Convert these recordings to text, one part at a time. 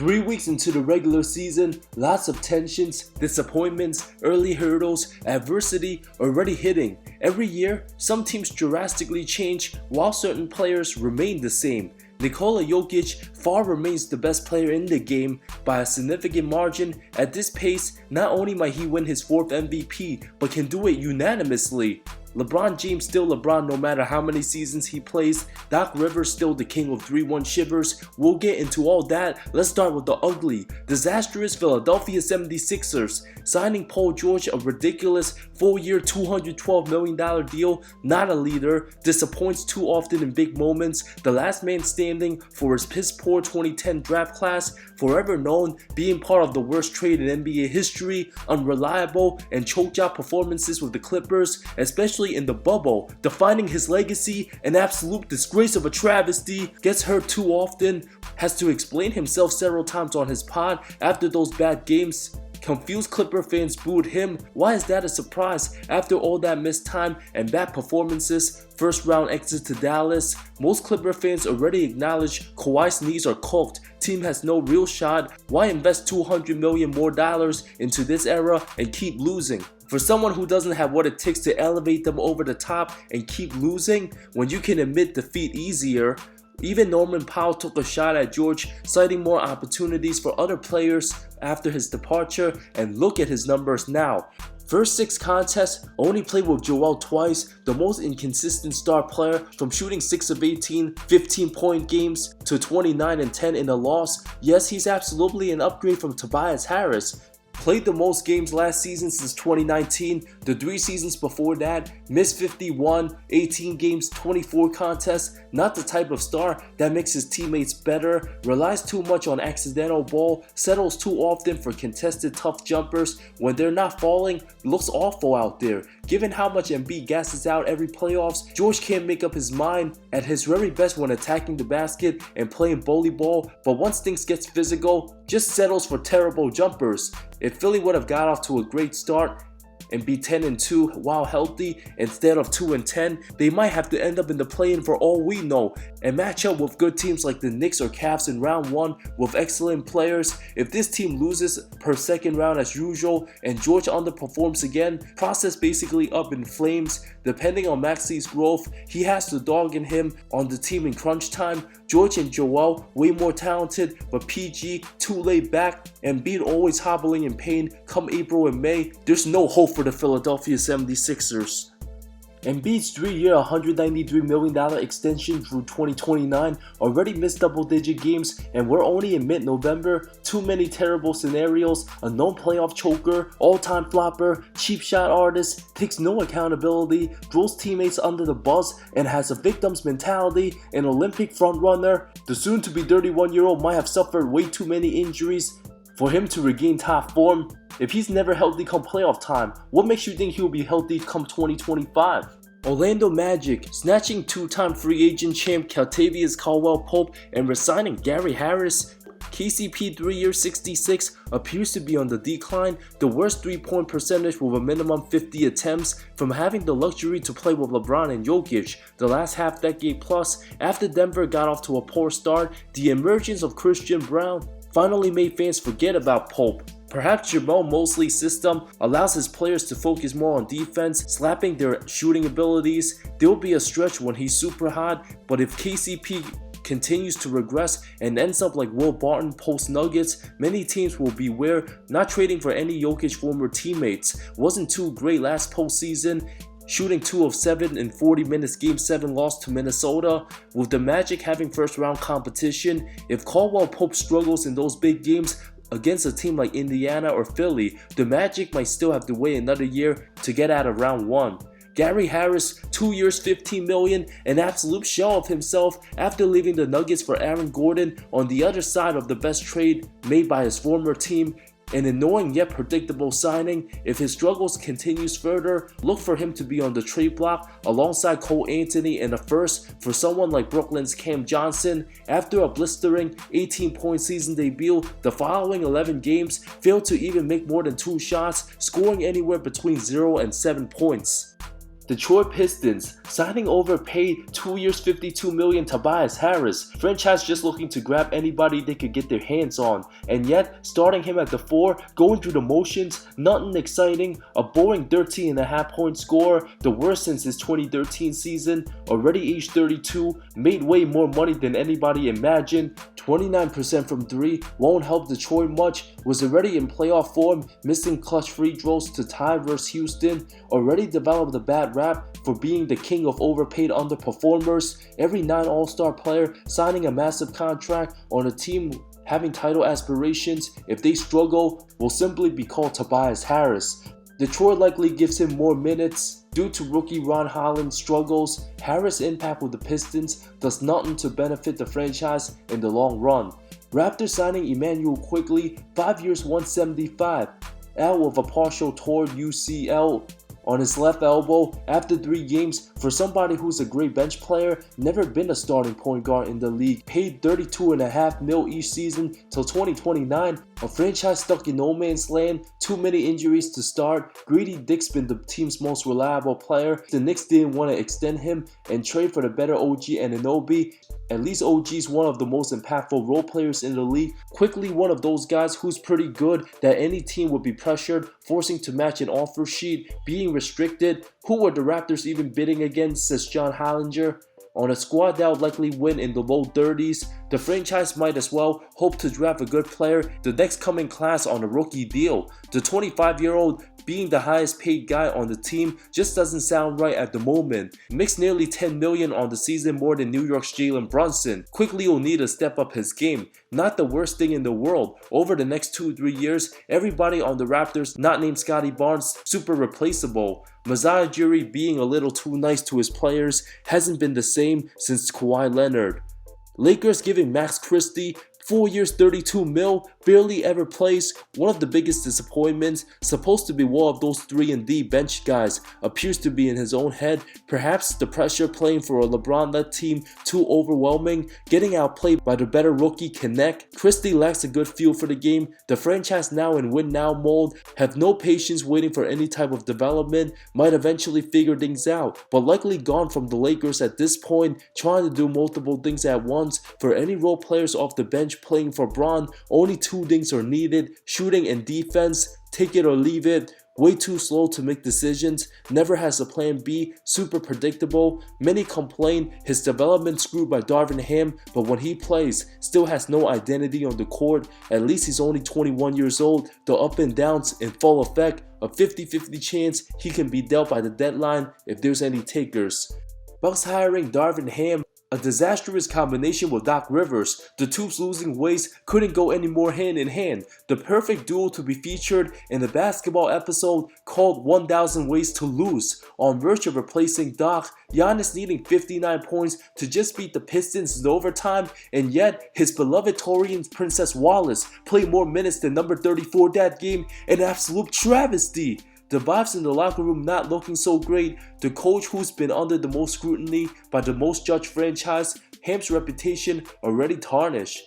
3 weeks into the regular season, lots of tensions, disappointments, early hurdles, adversity already hitting. Every year, some teams drastically change while certain players remain the same. Nikola Jokic far remains the best player in the game by a significant margin. At this pace, not only might he win his 4th MVP, but can do it unanimously. LeBron James still LeBron no matter how many seasons he plays. Doc Rivers still the king of 3-1 shivers. We'll get into all that. Let's start with the ugly. Disastrous Philadelphia 76ers signing Paul George, a ridiculous 4-year $212 million deal. Not a leader, disappoints too often in big moments. The last man standing for his piss poor 2010 draft class, forever known being part of the worst trade in NBA history. Unreliable and choked out performances with the Clippers, especially in the bubble, defining his legacy. An absolute disgrace of a travesty. Gets hurt too often, has to explain himself several times on his pod after those bad games. Confused Clipper fans booed him. Why is that a surprise after all that missed time and bad performances? First round exit to Dallas. Most Clipper fans already acknowledge Kawhi's knees are cooked. Team has no real shot. Why invest $200 million more into this era and keep losing? For someone who doesn't have what it takes to elevate them over the top and keep losing when you can admit defeat easier. Even Norman Powell took a shot at George, citing more opportunities for other players after his departure, and look at his numbers now. First 6 contests, only played with Joel twice, the most inconsistent star player, from shooting 6 of 18, 15-point games to 29 and 10 in a loss. Yes, he's absolutely an upgrade from Tobias Harris. Played the most games last season since 2019, the 3 seasons before that, missed 51, 18 games, 24 contests. Not the type of star that makes his teammates better, relies too much on accidental ball, settles too often for contested tough jumpers when they're not falling, looks awful out there. Given how much Embiid gasses out every playoffs, George can't make up his mind at his very best when attacking the basket and playing bully ball, but once things gets physical, just settles for terrible jumpers. If Philly would have got off to a great start and be 10-2 while healthy instead of 2-10, they might have to end up in the play-in for all we know and match up with good teams like the Knicks or Cavs in round 1 with excellent players. If this team loses per second round as usual and George underperforms again, process basically up in flames. Depending on Maxey's growth, he has the dog in him on the team in crunch time. George and Joel, way more talented, but PG, too laid back, and Embiid always hobbling in pain come April and May. There's no hope for the Philadelphia 76ers. Embiid's 3-year $193 million extension through 2029 already missed double-digit games, and we're only in mid-November. Too many terrible scenarios, a known playoff choker, all-time flopper, cheap shot artist, takes no accountability, throws teammates under the bus, and has a victim's mentality, an Olympic frontrunner. The soon-to-be 31-year-old might have suffered way too many injuries for him to regain top form. If he's never healthy come playoff time, what makes you think he'll be healthy come 2025? Orlando Magic snatching 2-time free agent champ Caldwell-Pope and resigning Gary Harris. KCP 3-year 66 appears to be on the decline, the worst 3-point percentage with a minimum 50 attempts from having the luxury to play with LeBron and Jokic the last half decade plus. After Denver got off to a poor start, the emergence of Christian Brown finally made fans forget about Pope. Perhaps Jamal Mosley's system allows his players to focus more on defense, slapping their shooting abilities. There'll be a stretch when he's super hot, but if KCP continues to regress and ends up like Will Barton post Nuggets, many teams will beware, not trading for any Jokic former teammates. Wasn't too great last postseason, shooting 2 of 7 in 40 minutes Game 7 loss to Minnesota. With the Magic having first round competition, if Caldwell-Pope struggles in those big games against a team like Indiana or Philly, the Magic might still have to wait another year to get out of round 1. Gary Harris, 2 years $15 million, an absolute shell of himself after leaving the Nuggets for Aaron Gordon on the other side of the best trade made by his former team. An annoying yet predictable signing. If his struggles continues further, look for him to be on the trade block alongside Cole Anthony and a first for someone like Brooklyn's Cam Johnson. After a blistering 18-point season debut, the following 11 games failed to even make more than 2 shots, scoring anywhere between 0 and 7 points. Detroit Pistons signing overpaid 2 years $52 million Tobias Harris. Franchise just looking to grab anybody they could get their hands on, and yet starting him at the 4, going through the motions, nothing exciting, a boring 13.5 point scorer, the worst since his 2013 season, already aged 32, made way more money than anybody imagined. 29% from 3 won't help Detroit much, was already in playoff form, missing clutch free throws to tie versus Houston, already developed a bad rap for being the king of overpaid underperformers. Every 9 All-Star player signing a massive contract on a team having title aspirations, if they struggle, will simply be called Tobias Harris. Detroit likely gives him more minutes. Due to rookie Ron Holland's struggles, Harris' impact with the Pistons does nothing to benefit the franchise in the long run. Raptors signing Emmanuel Quickley, 5 years $175, out with a partial torn UCL on his left elbow after 3 games. For somebody who's a great bench player, never been a starting point guard in the league, paid $32.5 million each season till 2029, a franchise stuck in no man's land, too many injuries to start. Greedy Dick's been the team's most reliable player. The Knicks didn't want to extend him and trade for the better OG Anunoby. At least OG's one of the most impactful role players in the league. Quickly one of those guys who's pretty good that any team would be pressured, forcing to match an offer sheet, being restricted. Who were the Raptors even bidding against, says John Hollinger. On a squad that would likely win in the low 30s, the franchise might as well hope to draft a good player the next coming class on a rookie deal. The 25-year-old being the highest paid guy on the team just doesn't sound right at the moment. Makes nearly $10 million on the season, more than New York's Jalen Brunson. Quickly will need to step up his game. Not the worst thing in the world. Over the next 2-3 years, everybody on the Raptors not named Scotty Barnes super replaceable. Masai Ujiri being a little too nice to his players hasn't been the same since Kawhi Leonard. Lakers giving Max Christie 4 years $32 million, barely ever plays. One of the biggest disappointments, supposed to be one of those 3-and-D bench guys, appears to be in his own head. Perhaps the pressure playing for a LeBron-led team too overwhelming, getting outplayed by the better rookie Connect. Christie lacks a good feel for the game. The franchise now in win-now mode, have no patience waiting for any type of development, might eventually figure things out, but likely gone from the Lakers at this point, trying to do multiple things at once. For any role players off the bench playing for Bron, only 2 things are needed: shooting and defense. Take it or leave it. Way too slow to make decisions, never has a plan B, super predictable. Many complain his development screwed by Darvin Ham, but when he plays, still has no identity on the court. At least he's only 21 years old. The up and downs in full effect, a 50-50 chance he can be dealt by the deadline if there's any takers. Bucks hiring Darvin Ham, a disastrous combination with Doc Rivers. The two's losing ways couldn't go any more hand in hand. The perfect duo to be featured in a basketball episode called 1000 Ways to Lose. On verge of replacing Doc, Giannis needing 59 points to just beat the Pistons in overtime, and yet his beloved Torian Princess Wallace played more minutes than number 34 that game. An absolute travesty. The vibes in the locker room not looking so great. The coach, who's been under the most scrutiny by the most judged franchise, Ham's reputation already tarnished.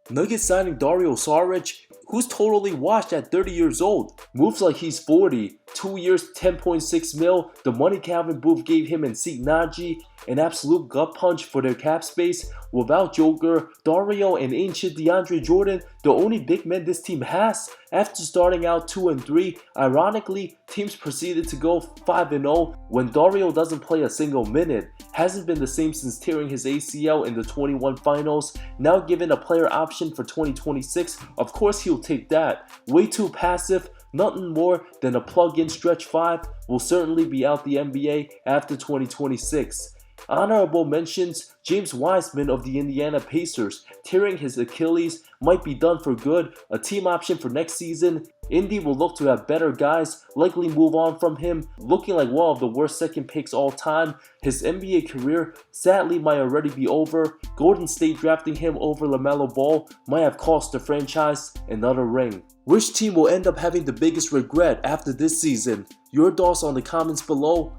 Nuggets signing Dario Saric, who's totally washed at 30 years old. Moves like he's 40. 2 years, $10.6 million. The money Calvin Booth gave him and Seek Naji. An absolute gut punch for their cap space. Without Joker, Dario, and ancient DeAndre Jordan, the only big men this team has. After starting out 2-3, ironically, teams proceeded to go 5-0 when Dario doesn't play a single minute. Hasn't been the same since tearing his ACL in the 21 finals. Now given a player option for 2026, of course he'll take that. Way too passive. Nothing more than a plug-in stretch 5, will certainly be out the NBA after 2026. Honorable mentions: James Wiseman of the Indiana Pacers, tearing his Achilles, might be done for good, a team option for next season. Indy will look to have better guys, likely move on from him, looking like one of the worst second picks all time. His NBA career sadly might already be over. Golden State drafting him over LaMelo Ball might have cost the franchise another ring. Which team will end up having the biggest regret after this season? Your thoughts on the comments below.